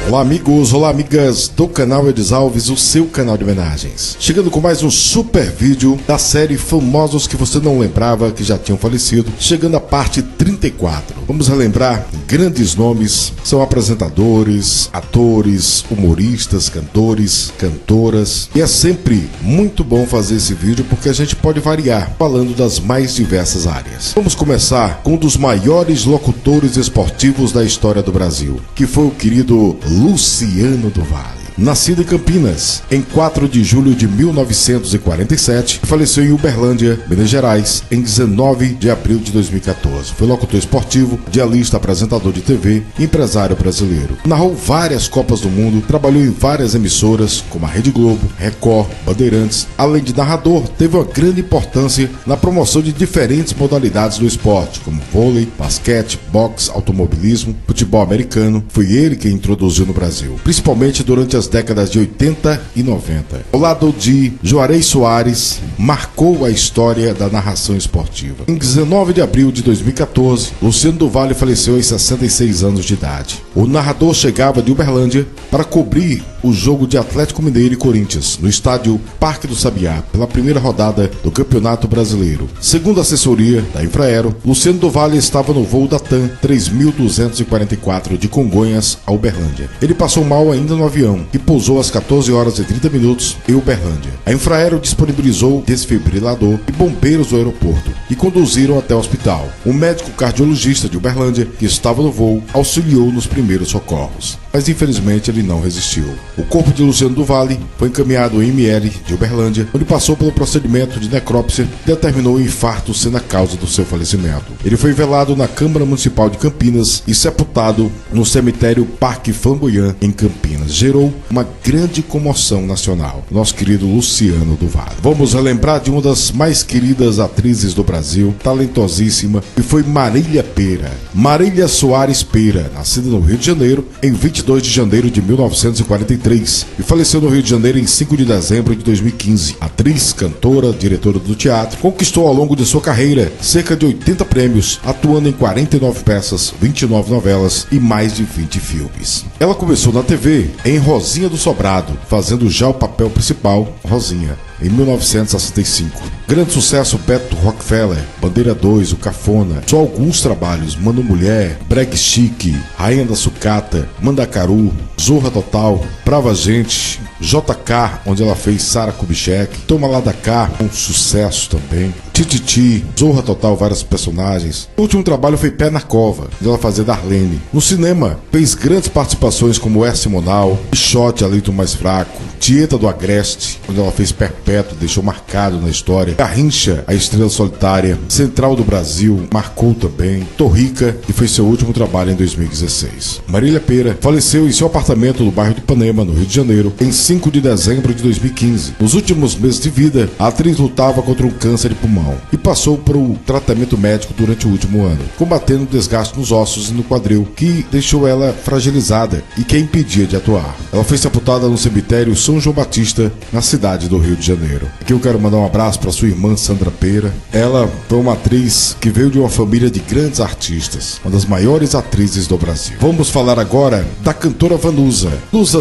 Olá amigos, olá amigas do canal Edis Alves, o seu canal de homenagens. Chegando com mais um super vídeo da série Famosos que você não lembrava que já tinham falecido, chegando à parte 34. Vamos relembrar grandes nomes, são apresentadores, atores, humoristas, cantores, cantoras. E é sempre muito bom fazer esse vídeo porque a gente pode variar, falando das mais diversas áreas. Vamos começar com um dos maiores locutores esportivos da história do Brasil, que foi o querido Luciano do Vale. Nascido em Campinas, em 4 de julho de 1947, faleceu em Uberlândia, Minas Gerais, em 19 de abril de 2014. Foi locutor esportivo, dialista, apresentador de TV e empresário brasileiro. Narrou várias Copas do Mundo, trabalhou em várias emissoras, como a Rede Globo, Record, Bandeirantes. Além de narrador, teve uma grande importância na promoção de diferentes modalidades do esporte, como vôlei, basquete, boxe, automobilismo, futebol americano. Foi ele quem introduziu no Brasil, principalmente durante as décadas de 80 e 90. Ao lado de Juarez Soares, marcou a história da narração esportiva. Em 19 de abril de 2014, Luciano do Vale faleceu aos 66 anos de idade. O narrador chegava de Uberlândia para cobrir o jogo de Atlético Mineiro e Corinthians, no estádio Parque do Sabiá, pela primeira rodada do Campeonato Brasileiro. Segundo a assessoria da Infraero, Luciano do Vale estava no voo da TAM 3244 de Congonhas a Uberlândia. Ele passou mal ainda no avião, que pousou às 14 horas e 30 minutos em Uberlândia. A Infraero disponibilizou desfibrilador e bombeiros do aeroporto e conduziram até o hospital. O médico cardiologista de Uberlândia, que estava no voo, auxiliou nos primeiros socorros, mas infelizmente ele não resistiu. O corpo de Luciano do Vale foi encaminhado ao IML de Uberlândia, onde passou pelo procedimento de necrópsia e determinou o infarto sendo a causa do seu falecimento. Ele foi velado na Câmara Municipal de Campinas e sepultado no cemitério Parque Flamboyant, em Campinas. Gerou uma grande comoção nacional. Nosso querido Luciano do Vale. Vamos relembrar de uma das mais queridas atrizes do Brasil, talentosíssima, que foi Marília Pêra. Marília Soares Pêra, nascida no Rio de Janeiro em 22 de janeiro de 1943 e faleceu no Rio de Janeiro em 5 de dezembro de 2015. Atriz, cantora, diretora do teatro, conquistou ao longo de sua carreira cerca de 80 prêmios, atuando em 49 peças, 29 novelas e mais de 20 filmes. Ela começou na TV em Rosinha do Sobrado, fazendo já o papel principal, Rosinha, em 1965. Grande sucesso: Beto Rockefeller, Bandeira 2, O Cafona. Só alguns trabalhos: Mano Mulher, Breg Chique, Rainha da Sucata, Mandacaru, Zorra Total, Brava Gente, JK, onde ela fez Sara Kubitschek, Toma Lá da Cá, um sucesso também, Tititi, Zorra Total, vários personagens. O último trabalho foi Pé na Cova, onde ela fazia Darlene. No cinema, fez grandes participações como R. Simonal, Pichote, Alito Mais Fraco, Tieta do Agreste, onde ela fez Perpétuo, deixou marcado na história. Garrincha, A Estrela Solitária, Central do Brasil, marcou também. Torrica, e foi seu último trabalho em 2016. Marília Pêra faleceu em seu apartamento no bairro de Ipanema, no Rio de Janeiro, em 5 de dezembro de 2015. Nos últimos meses de vida, a atriz lutava contra um câncer de pulmão e passou por um tratamento médico durante o último ano, combatendo o desgaste nos ossos e no quadril, que deixou ela fragilizada e que a impedia de atuar. Ela foi sepultada no cemitério São João Batista, na cidade do Rio de Janeiro. Aqui eu quero mandar um abraço para sua irmã Sandra Pêra. Ela foi uma atriz que veio de uma família de grandes artistas, uma das maiores atrizes do Brasil. Vamos falar agora da cantora Vanusa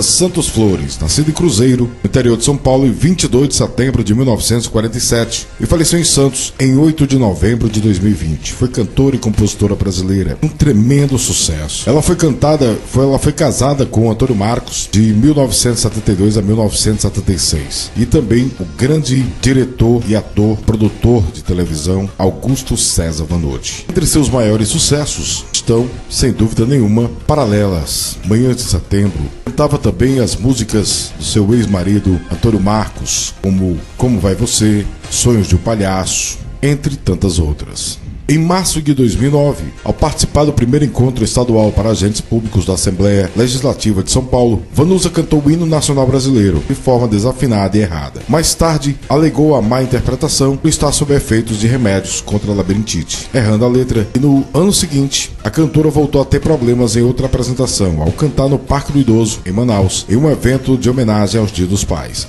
Santos Flores, nascida em Cruzeiro, no interior de São Paulo, em 22 de setembro de 1947 e faleceu em Santos em 8 de novembro de 2020. Foi cantora e compositora brasileira, um tremendo sucesso. Ela foi casada com Antônio Marcos de 1972 a 1976 e também o grande diretor e ator, produtor de televisão Augusto César Vanucci. Entre seus maiores sucessos estão, sem dúvida nenhuma, Paralelas, Manhãs de Setembro. Cantava também as músicas do seu ex-marido Antônio Marcos, como Vai Você, Sonhos de um Palhaço, entre tantas outras. Em março de 2009, ao participar do primeiro encontro estadual para agentes públicos da Assembleia Legislativa de São Paulo, Vanusa cantou o hino nacional brasileiro de forma desafinada e errada. Mais tarde, alegou a má interpretação por estar sob efeitos de remédios contra a labirintite, errando a letra, e no ano seguinte, a cantora voltou a ter problemas em outra apresentação, ao cantar no Parque do Idoso, em Manaus, em um evento de homenagem ao Dia dos Pais.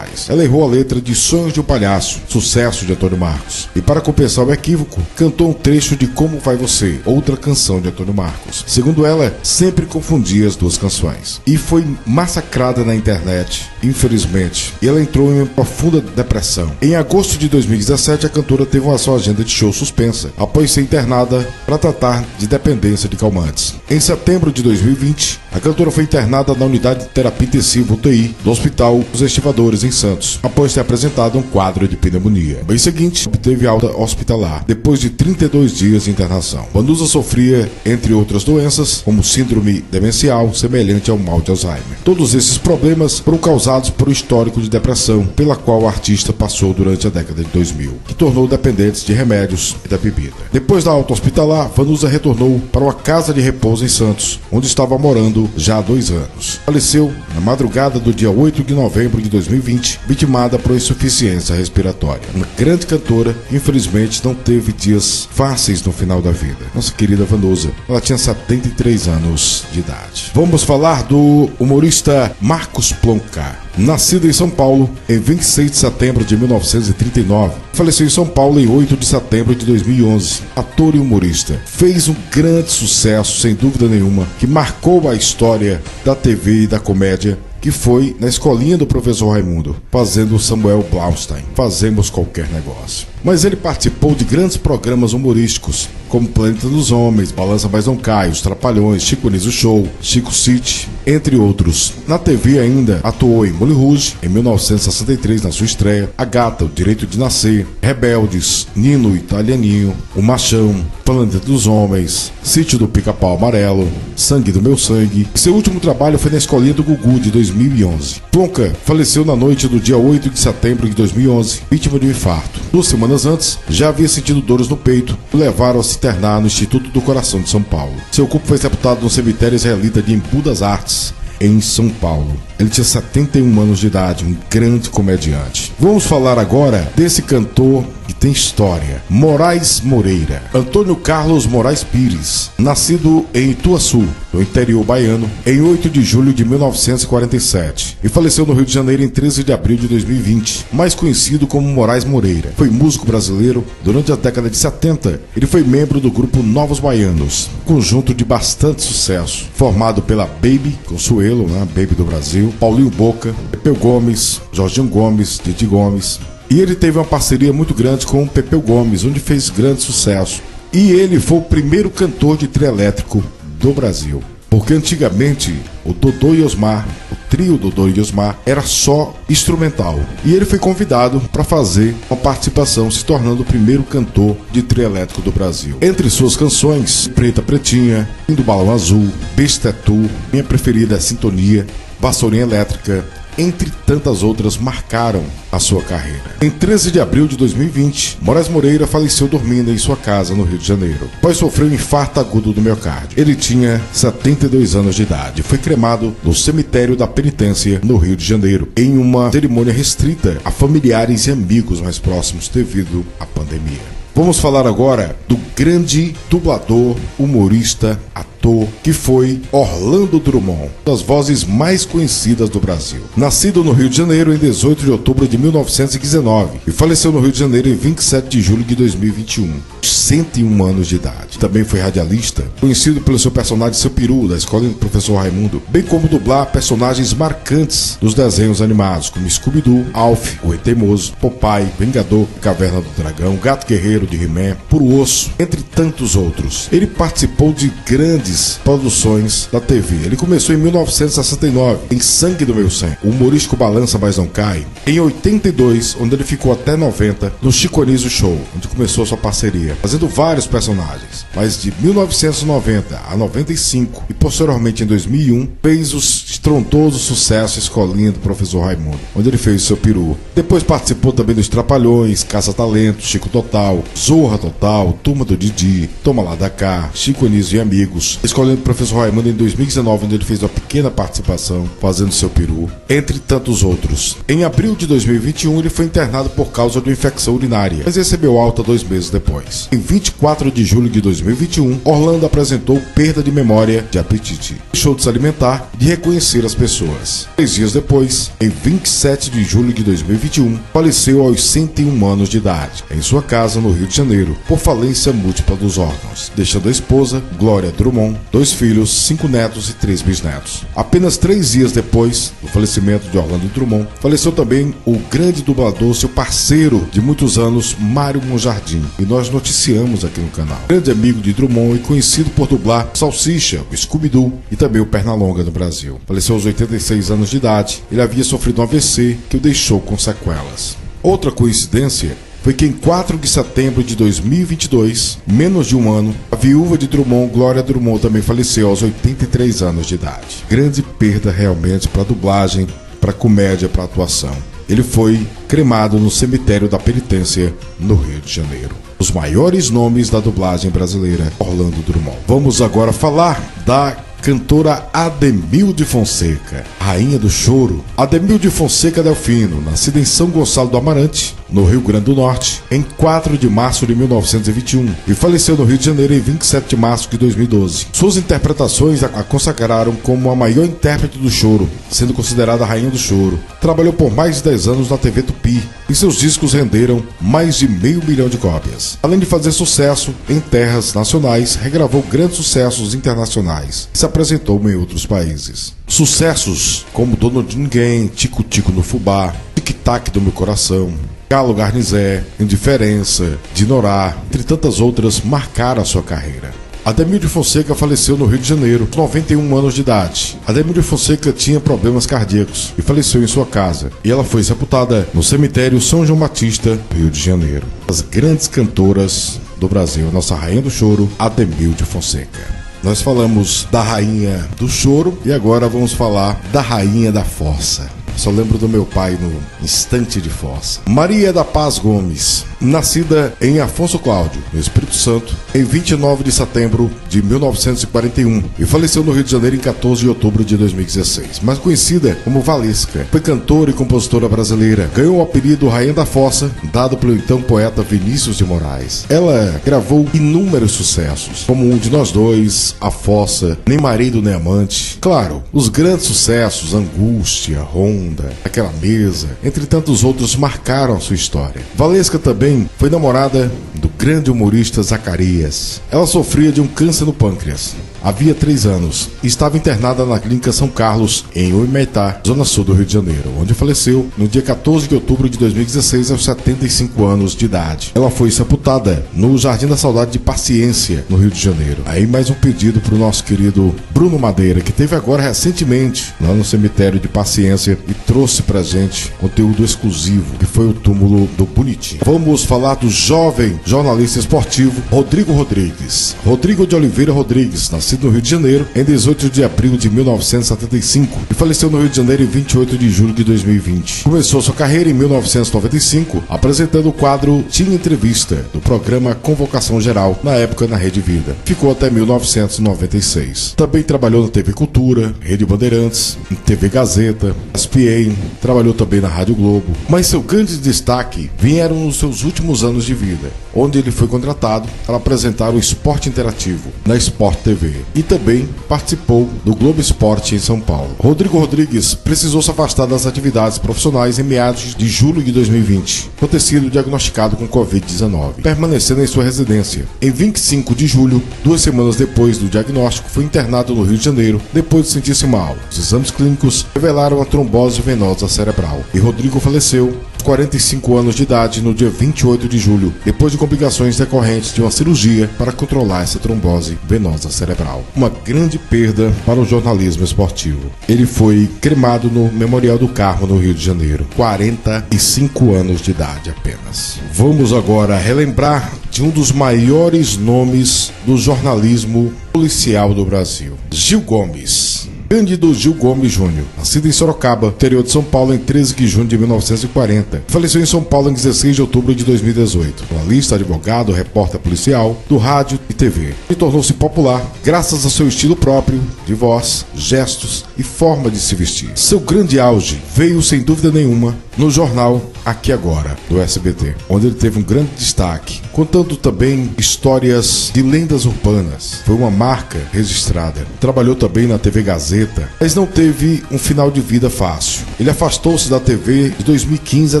Ela errou a letra de Sonhos de um Palhaço, sucesso de Antônio Marcos. E para compensar o equívoco, cantou um trecho de Como Vai Você, outra canção de Antônio Marcos. Segundo ela, sempre confundia as duas canções. E foi massacrada na internet, infelizmente. E ela entrou em uma profunda depressão. Em agosto de 2017, a cantora teve uma sua agenda de show suspensa, após ser internada para tratar de dependência de calmantes. Em setembro de 2020, a cantora foi internada na unidade de terapia intensiva UTI do Hospital Os Estivadores, em Santos, após ter apresentado um quadro de pneumonia. No mês seguinte, obteve alta hospitalar, depois de 32 dias de internação. Vanusa sofria, entre outras doenças, como síndrome demencial, semelhante ao mal de Alzheimer. Todos esses problemas foram causados por um histórico de depressão, pela qual o artista passou durante a década de 2000, que tornou dependentes de remédios e da bebida. Depois da alta hospitalar, Vanusa retornou para uma casa de repouso em Santos, onde estava morando já há 2 anos. Faleceu na madrugada do dia 8 de novembro de 2020, vitimada por insuficiência respiratória. Uma grande cantora, infelizmente, não teve dias fáceis no final da vida. Nossa querida Vanusa, ela tinha 73 anos de idade. Vamos falar do humorista Marcos Plonka. Nascido em São Paulo em 26 de setembro de 1939, faleceu em São Paulo em 8 de setembro de 2011. Ator e humorista, fez um grande sucesso, sem dúvida nenhuma, que marcou a história da TV e da comédia, que foi na escolinha do professor Raimundo, fazendo Samuel Blaustein, Fazemos Qualquer Negócio. Mas ele participou de grandes programas humorísticos, como Planeta dos Homens, Balança Mas Não Cai, Os Trapalhões, Chico Anísio Show, Chico City, entre outros. Na TV ainda, atuou em Moulin Rouge, em 1963, na sua estreia, A Gata, O Direito de Nascer, Rebeldes, Nino Italianinho, O Machão, Planeta dos Homens, Sítio do Pica-Pau Amarelo, Sangue do Meu Sangue. Seu último trabalho foi na Escolinha do Gugu, de 2011. Plonka faleceu na noite do dia 8 de setembro de 2011, vítima de um infarto. 2 semanas antes, já havia sentido dores no peito e o levaram a se internar no Instituto do Coração de São Paulo. Seu corpo foi sepultado no cemitério israelita de Embu das Artes, em São Paulo. Ele tinha 71 anos de idade, um grande comediante. Vamos falar agora desse cantor que tem história, Moraes Moreira. Antônio Carlos Moraes Pires, nascido em Ituaçu, no interior baiano, em 8 de julho de 1947 e faleceu no Rio de Janeiro em 13 de abril de 2020, mais conhecido como Moraes Moreira. Foi músico brasileiro. Durante a década de 70, ele foi membro do grupo Novos Baianos, conjunto de bastante sucesso, formado pela Baby Consuelo, Baby do Brasil, Paulinho Boca, Pepeu Gomes, Jorginho Gomes, Didi Gomes. E ele teve uma parceria muito grande com o Pepeu Gomes, onde fez grande sucesso. E ele foi o primeiro cantor de trio elétrico do Brasil. Porque antigamente o Dodô e Osmar, o trio Dodô e Osmar, era só instrumental. E ele foi convidado para fazer uma participação, se tornando o primeiro cantor de trio elétrico do Brasil. Entre suas canções, Preta Pretinha, Lindo Balão Azul, Besta é Tu, Minha Preferida é Sintonia, Vassourinha Elétrica, entre tantas outras, marcaram a sua carreira. Em 13 de abril de 2020, Moraes Moreira faleceu dormindo em sua casa no Rio de Janeiro, pois sofreu um infarto agudo do miocárdio. Ele tinha 72 anos de idade. Foi cremado no cemitério da Penitência, no Rio de Janeiro, em uma cerimônia restrita a familiares e amigos mais próximos devido à pandemia. Vamos falar agora do grande dublador, humorista, ator, que foi Orlando Drummond, das vozes mais conhecidas do Brasil. Nascido no Rio de Janeiro em 18 de outubro de 1919 e faleceu no Rio de Janeiro em 27 de julho de 2021, 101 anos de idade. Também foi radialista, conhecido pelo seu personagem Seu Peru, da Escola do Professor Raimundo, bem como dublar personagens marcantes dos desenhos animados, como Scooby-Doo, Alf, o Rei Teimoso, Popeye, Vingador, Caverna do Dragão, Gato Guerreiro de He-Man, Puro Osso, entre tantos outros. Ele participou de grandes produções da TV. Ele começou em 1969, em Sangue do Meu Sangue, o humorístico Balança Mas Não Cai. Em 82, onde ele ficou até 90, no Chico Anísio Show, onde começou sua parceria, fazendo vários personagens. Mas de 1990 a 95 e posteriormente em 2001, fez os estrondoso sucesso Escolinha do Professor Raimundo, onde ele fez o seu peru. Depois participou também dos Trapalhões, Caça-Talentos, Chico Total, Zorra Total, Turma do Didi, Toma Lá da Cá, Chico Anísio e Amigos. Escolinha do Professor Raimundo em 2019, onde ele fez uma pequena participação fazendo seu peru, entre tantos outros. Em abril de 2021, ele foi internado por causa de uma infecção urinária, mas recebeu alta 2 meses depois. Em 24 de julho de 2021, Orlando apresentou perda de memória, de apetite. Deixou de se alimentar e de reconhecer as pessoas. 3 dias depois, em 27 de julho de 2021, faleceu aos 101 anos de idade, em sua casa no Rio de Janeiro, por falência múltipla dos órgãos, deixando a esposa, Glória Drummond, 2 filhos, 5 netos e 3 bisnetos. Apenas 3 dias depois do falecimento de Orlando Drummond, faleceu também o grande dublador, seu parceiro de muitos anos, Mário Monjardim, e nós noticiamos aqui no canal. Grande amigo de Drummond e conhecido por dublar Salsicha, o Scooby-Doo e também o Pernalonga no Brasil. Faleceu aos 86 anos de idade. Ele havia sofrido um AVC que o deixou com sequelas. Outra coincidência foi que em 4 de setembro de 2022, menos de um ano, a viúva de Drummond, Glória Drummond, também faleceu aos 83 anos de idade. Grande perda realmente para a dublagem, para a comédia, para a atuação. Ele foi cremado no cemitério da Penitência, no Rio de Janeiro. Os maiores nomes da dublagem brasileira, Orlando Drummond. Vamos agora falar da cantora Ademilde Fonseca, rainha do choro. Ademilde Fonseca Delfino, nascida em São Gonçalo do Amarante, no Rio Grande do Norte, em 4 de março de 1921 e faleceu no Rio de Janeiro em 27 de março de 2012. Suas interpretações a consagraram como a maior intérprete do choro, sendo considerada a rainha do choro. Trabalhou por mais de 10 anos na TV Tupi e seus discos renderam mais de 500 mil de cópias. Além de fazer sucesso em terras nacionais, regravou grandes sucessos internacionais e se apresentou em outros países. Sucessos como Dono de Ninguém, Tico Tico no Fubá, Tic Tac do Meu Coração, Galo Garnizé, Indiferença, Dinorá, entre tantas outras, marcaram a sua carreira. Ademilde Fonseca faleceu no Rio de Janeiro, aos 91 anos de idade. Ademilde Fonseca tinha problemas cardíacos e faleceu em sua casa. E ela foi sepultada no cemitério São João Batista, Rio de Janeiro. As grandes cantoras do Brasil, a nossa rainha do choro, Ademilde Fonseca. Nós falamos da rainha do choro e agora vamos falar da rainha da fossa. Só lembro do meu pai no instante de fossa. Maria da Paz Gomes, nascida em Afonso Cláudio, no Espírito Santo, em 29 de setembro de 1941 e faleceu no Rio de Janeiro em 14 de outubro de 2016. Mais conhecida como Valesca, foi cantora e compositora brasileira. Ganhou o apelido Rainha da Fossa, dado pelo então poeta Vinícius de Moraes. Ela gravou inúmeros sucessos, como Um de Nós Dois, A Fossa, Nem Marido Nem Amante. Claro, os grandes sucessos, Angústia, Ronda, Aquela Mesa, entre tantos outros, marcaram a sua história. Valesca também foi namorada do grande humorista Zacarias. Ela sofria de um câncer no pâncreas. Havia 3 anos e estava internada na Clínica São Carlos, em Huimetá, zona sul do Rio de Janeiro, onde faleceu no dia 14 de outubro de 2016, aos 75 anos de idade. Ela foi sepultada no Jardim da Saudade de Paciência, no Rio de Janeiro. Aí mais um pedido para o nosso querido Bruno Madeira, que teve agora recentemente lá no cemitério de Paciência e trouxe pra gente conteúdo exclusivo, que foi o túmulo do Bonitinho. Vamos falar do jovem jornalista esportivo Rodrigo Rodrigues. Rodrigo de Oliveira Rodrigues, nascido no Rio de Janeiro em 18 de abril de 1975 e faleceu no Rio de Janeiro em 28 de julho de 2020. Começou sua carreira em 1995 apresentando o quadro Tinha Entrevista do programa Convocação Geral, na época na Rede Vida. Ficou até 1996. Também trabalhou na TV Cultura, Rede Bandeirantes, TV Gazeta, ESPN, trabalhou também na Rádio Globo. Mas seu grande destaque vieram nos seus últimos anos de vida, onde ele foi contratado para apresentar o Esporte Interativo na Sport TV. E também participou do Globo Esporte em São Paulo. Rodrigo Rodrigues precisou se afastar das atividades profissionais em meados de julho de 2020, por ter sido diagnosticado com Covid-19, permanecendo em sua residência. Em 25 de julho, 2 semanas depois do diagnóstico, foi internado no Rio de Janeiro, depois de sentir-se mal. Os exames clínicos revelaram a trombose venosa cerebral e Rodrigo faleceu aos 45 anos de idade no dia 28 de julho, depois de complicações decorrentes de uma cirurgia para controlar essa trombose venosa cerebral. Uma grande perda para o jornalismo esportivo. Ele foi cremado no Memorial do Carmo, no Rio de Janeiro, 45 anos de idade apenas. Vamos agora relembrar de um dos maiores nomes do jornalismo policial do Brasil, Gil Gomes. Cândido Gil Gomes Júnior, nascido em Sorocaba, interior de São Paulo, em 13 de junho de 1940. Faleceu em São Paulo em 16 de outubro de 2018. Jornalista, advogado, repórter policial, do rádio e TV. E tornou-se popular graças ao seu estilo próprio, de voz, gestos e forma de se vestir. Seu grande auge veio, sem dúvida nenhuma, no jornal Aqui Agora, do SBT, onde ele teve um grande destaque, contando também histórias de lendas urbanas. Foi uma marca registrada. Trabalhou também na TV Gazeta, mas não teve um final de vida fácil. Ele afastou-se da TV de 2015 a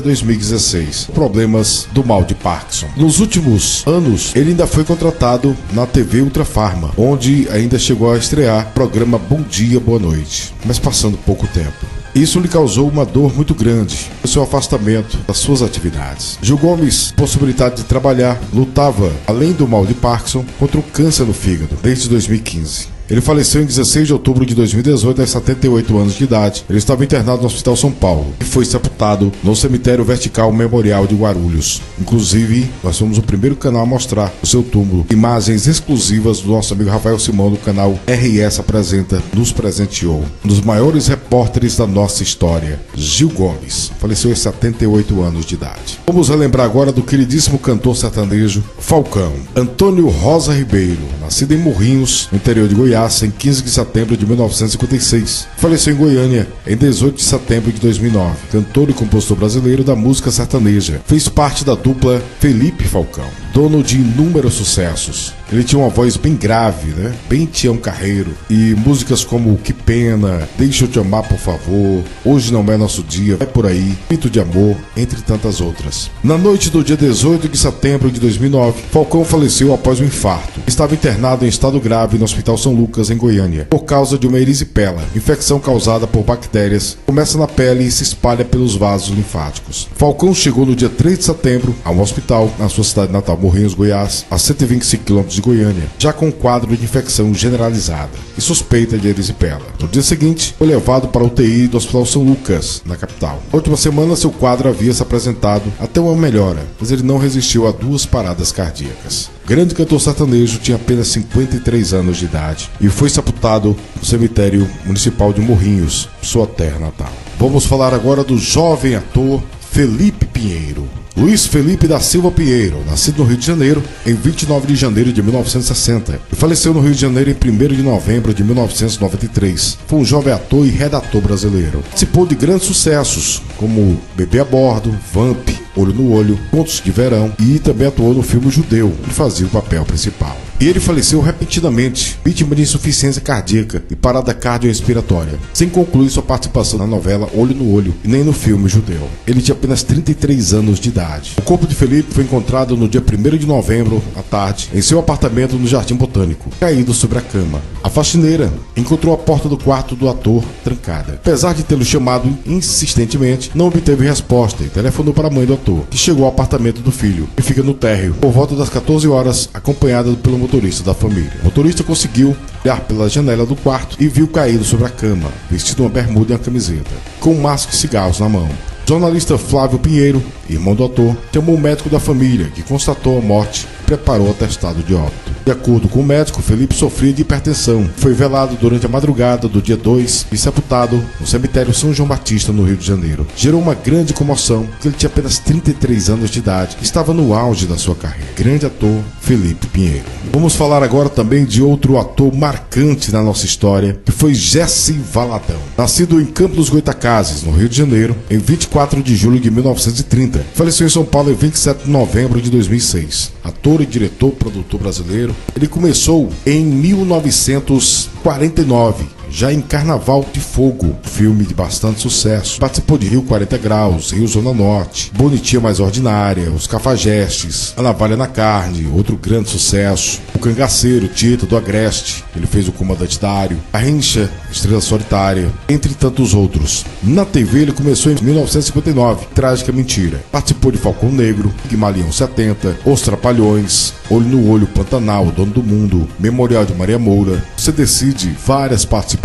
2016, problemas do mal de Parkinson. Nos últimos anos, ele ainda foi contratado na TV Ultrafarma, onde ainda chegou a estrear o programa Bom Dia, Boa Noite, mas passando pouco tempo. Isso lhe causou uma dor muito grande, o seu afastamento das suas atividades. Gil Gomes, possibilidade de trabalhar, lutava, além do mal de Parkinson, contra o câncer no fígado, desde 2015. Ele faleceu em 16 de outubro de 2018, aos 78 anos de idade. Ele estava internado no Hospital São Paulo e foi sepultado no Cemitério Vertical Memorial de Guarulhos. Inclusive, nós fomos o primeiro canal a mostrar o seu túmulo. Imagens exclusivas do nosso amigo Rafael Simão, do canal RS Apresenta, nos presenteou. Um dos maiores repórteres da nossa história, Gil Gomes, faleceu aos 78 anos de idade. Vamos relembrar agora do queridíssimo cantor sertanejo Falcão. Antônio Rosa Ribeiro, nascido em Morrinhos, no interior de Goiás, em 15 de setembro de 1956. Faleceu em Goiânia em 18 de setembro de 2009. Cantor e compositor brasileiro da música sertaneja. Fez parte da dupla Felipe Falcão, dono de inúmeros sucessos. Ele tinha uma voz bem grave, né? Bem Tião Carreiro. E músicas como Que Pena, Deixa Eu Te Amar Por Favor, Hoje Não É Nosso Dia, Vai Por Aí, Pito de Amor, entre tantas outras. Na noite do dia 18 de setembro de 2009, Falcão faleceu após um infarto. Estava internado em estado grave no Hospital São Lucas, em Goiânia, por causa de uma erisipela, infecção causada por bactérias, começa na pele e se espalha pelos vasos linfáticos. Falcão chegou no dia 3 de setembro a um hospital na sua cidade natal, Morrinhos, Goiás, a 125 km de Goiânia, já com um quadro de infecção generalizada e suspeita de erisipela. No dia seguinte, foi levado para a UTI do Hospital São Lucas, na capital. Na última semana, seu quadro havia se apresentado até uma melhora, mas ele não resistiu a 2 paradas cardíacas. O grande cantor sertanejo tinha apenas 53 anos de idade e foi sepultado no cemitério municipal de Morrinhos, sua terra natal. Vamos falar agora do jovem ator Felipe Pinheiro. Luiz Felipe da Silva Pinheiro, nascido no Rio de Janeiro em 29 de janeiro de 1960 e faleceu no Rio de Janeiro em 1º de novembro de 1993. Foi um jovem ator e redator brasileiro. Participou de grandes sucessos como Bebê a Bordo, Vamp, Olho no Olho, Contos de Verão e também atuou no filme Judeu, onde fazia o papel principal. E ele faleceu repentinamente, vítima de insuficiência cardíaca e parada cardiorrespiratória, sem concluir sua participação na novela Olho no Olho e nem no filme Judeu. Ele tinha apenas 33 anos de idade. O corpo de Felipe foi encontrado no dia 1º de novembro, à tarde, em seu apartamento no Jardim Botânico, caído sobre a cama. A faxineira encontrou a porta do quarto do ator trancada. Apesar de tê-lo chamado insistentemente, não obteve resposta e telefonou para a mãe do ator, que chegou ao apartamento do filho, que fica no térreo, por volta das 14 horas, acompanhada pelo motorista da família. O motorista conseguiu olhar pela janela do quarto e viu caído sobre a cama, vestido uma bermuda e uma camiseta, com um maço de cigarros na mão. O jornalista Flávio Pinheiro, irmão do ator, chamou o médico da família, que constatou a morte e preparou o atestado de óbito. De acordo com o médico, Felipe sofria de hipertensão. Foi velado durante a madrugada do dia 2 e sepultado no cemitério São João Batista, no Rio de Janeiro. Gerou uma grande comoção, porque ele tinha apenas 33 anos de idade e estava no auge da sua carreira. Grande ator, Felipe Pinheiro. Vamos falar agora também de outro ator marcante na nossa história, que foi Jesse Valadão. Nascido em Campo dos Goytacazes, no Rio de Janeiro, em 24 de julho de 1930. Faleceu em São Paulo em 27 de novembro de 2006. Ator e diretor, produtor brasileiro. Ele começou em 1949, já em Carnaval de Fogo, filme de bastante sucesso. Participou de Rio 40 Graus, Rio Zona Norte, Bonitinha Mais Ordinária, Os Cafajestes, A Navalha na Carne, outro grande sucesso. O Cangaceiro, Tita do Agreste, ele fez o Comandante Dário, A Rincha, Estrela Solitária, entre tantos outros. Na TV ele começou em 1959, Trágica Mentira. Participou de Falcão Negro, Guimalião 70, Os Trapalhões, Olho no Olho, Pantanal, Dono do Mundo, Memorial de Maria Moura. Você decide, várias participações.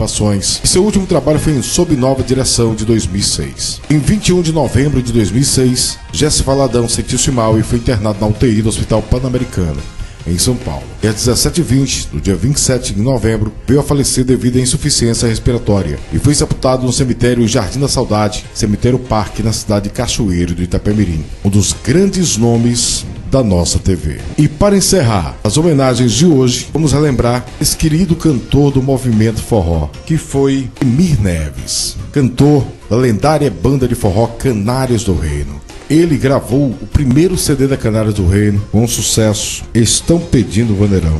E seu último trabalho foi em Sob Nova Direção, de 2006. Em 21 de novembro de 2006, Jesse Valadão sentiu-se mal e foi internado na UTI do Hospital Pan-Americano, em São Paulo. E às 17h20, no dia 27 de novembro, veio a falecer devido à insuficiência respiratória e foi sepultado no cemitério Jardim da Saudade, cemitério Parque, na cidade de Cachoeiro do Itapemirim, um dos grandes nomes da nossa TV. E para encerrar as homenagens de hoje, vamos relembrar esse querido cantor do movimento forró, que foi Emir Neves, cantor da lendária banda de forró Canários do Reino. Ele gravou o primeiro CD da Canários do Reino com sucesso, Estão Pedindo Vaneirão.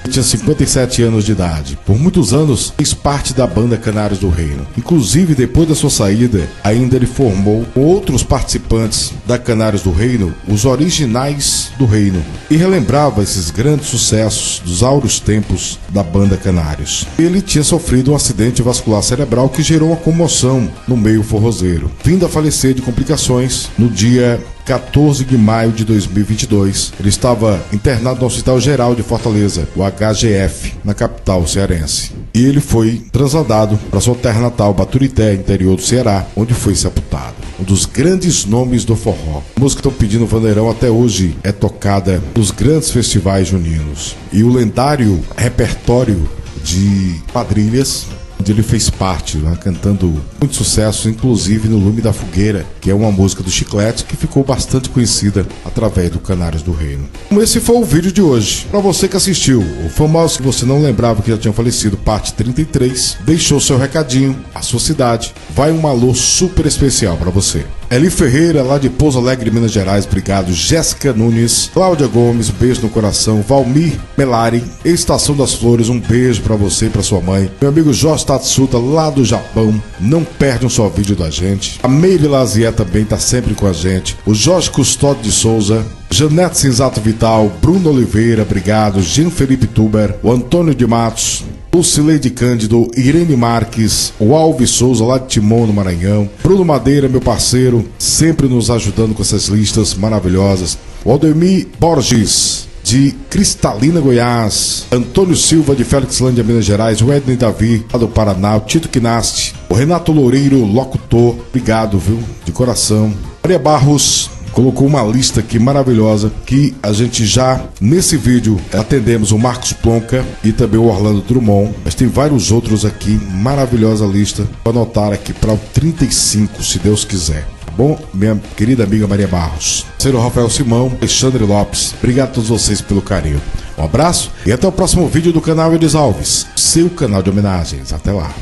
Ele tinha 57 anos de idade. Por muitos anos fez parte da banda Canários do Reino. Inclusive, depois da sua saída, ainda ele formou com outros participantes da Canários do Reino os Originais do Reino e relembrava esses grandes sucessos dos áureos tempos da banda Canários. Ele tinha sofrido um acidente vascular cerebral que gerou uma comoção no meio forrozeiro, vindo a falecer de complicações no dia 14 de maio de 2022. Ele estava internado no Hospital Geral de Fortaleza, o HGF, na capital cearense. E ele foi trasladado para sua terra natal, Baturité, interior do Ceará, onde foi sepultado. Um dos grandes nomes do forró. A música Estão Pedindo Vaneirão até hoje é tocada nos grandes festivais juninos. E o lendário repertório de quadrilhas, onde ele fez parte, né, cantando muitos sucessos, inclusive no Lume da Fogueira, que é uma música do Chiclete que ficou bastante conhecida através do Canários do Reino. Então, esse foi o vídeo de hoje. Para você que assistiu, o famoso que você não lembrava que já tinha falecido, parte 33, deixou seu recadinho, a sua cidade, vai um alô super especial para você. Eli Ferreira, lá de Pouso Alegre, Minas Gerais, obrigado. Jéssica Nunes, Cláudia Gomes, beijo no coração. Valmir Melari, Estação das Flores, um beijo pra você e pra sua mãe. Meu amigo Jorge Tatsuta, lá do Japão, não perde um só vídeo da gente. A Meire Lazier também tá sempre com a gente. O Jorge Custódio de Souza, Janete Cinzato Vital, Bruno Oliveira, obrigado. Jean Felipe Tuber, o Antônio de Matos, Lucileide Cândido, Irene Marques, o Alves Souza, lá de Timon, no Maranhão, Bruno Madeira, meu parceiro, sempre nos ajudando com essas listas maravilhosas, o Aldemir Borges, de Cristalina, Goiás, Antônio Silva, de Felixlândia, Minas Gerais, o Edney Davi, lá do Paraná, o Tito Quinaste, o Renato Loureiro, locutor, obrigado, viu, de coração, Maria Barros, colocou uma lista aqui maravilhosa que a gente já, nesse vídeo, atendemos o Marcos Plonka e também o Orlando Drummond, mas tem vários outros aqui, maravilhosa lista, para anotar aqui para o 35, se Deus quiser. Bom, minha querida amiga Maria Barros, Senhor Rafael Simão, Alexandre Lopes, obrigado a todos vocês pelo carinho. Um abraço e até o próximo vídeo do canal Elis Alves, seu canal de homenagens. Até lá.